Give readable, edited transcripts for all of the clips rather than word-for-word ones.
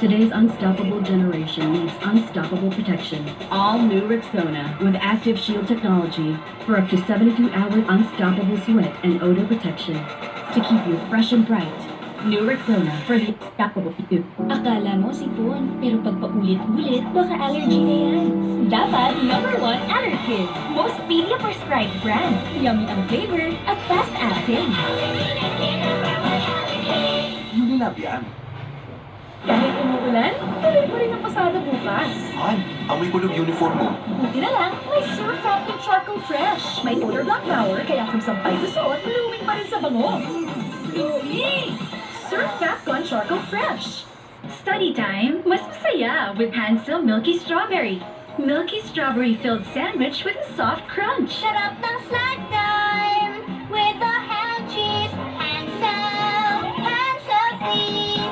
Today's unstoppable generation needs unstoppable protection. All new Rexona with active shield technology for up to 72-hour unstoppable sweat and odor protection to keep you fresh and bright. New Rexona for the unstoppable you. Akala mo sipon, pero pag paulit-ulit, baka allergy na yan. Dapat #1 Allerkid. Most media-prescribed brand. Yummy ang flavor at fast-acting. Yung lab yan. Kahit umuulan, tuloy mo rin ang pasada bukas. Han, amoy ko ng uniform mo. Buti na lang, may Surfactant yung Charcoal Fresh. May odor block power, kaya kung sampay gusuot, luming pa rin sa bango. Luming! Surfactant Charcoal Fresh. Study time, mas masaya with Hansel Milky Strawberry. Milky strawberry-filled sandwich with a soft crunch. Sarap ng snack time with the ham cheese. Hansel, please.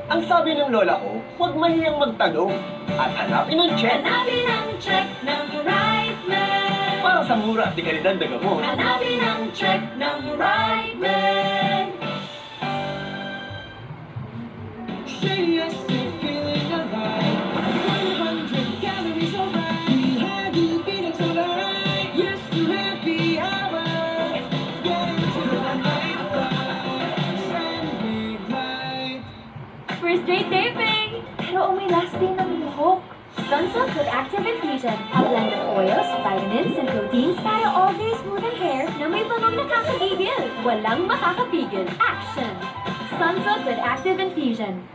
Ang sabi ng lola ko, huwag mahiyang magtanong at hanapin ang check Hanapin ang check ng right man. para sa mura at di kalidad na gamot. Hanapin ang check ng right man. Say yes to feeling alive. 100 calories alright. We had you feeling so right. Yes to happy hour. Get into the night Sunday night. First date taping! Pero may last day ng buhok. Sunsilk with Active Infusion. A blend of oils, vitamins, and proteins para all-day smooth and hair na may bangong nakakagigil. Walang makakapigil. Action! Sunsilk with Active Infusion.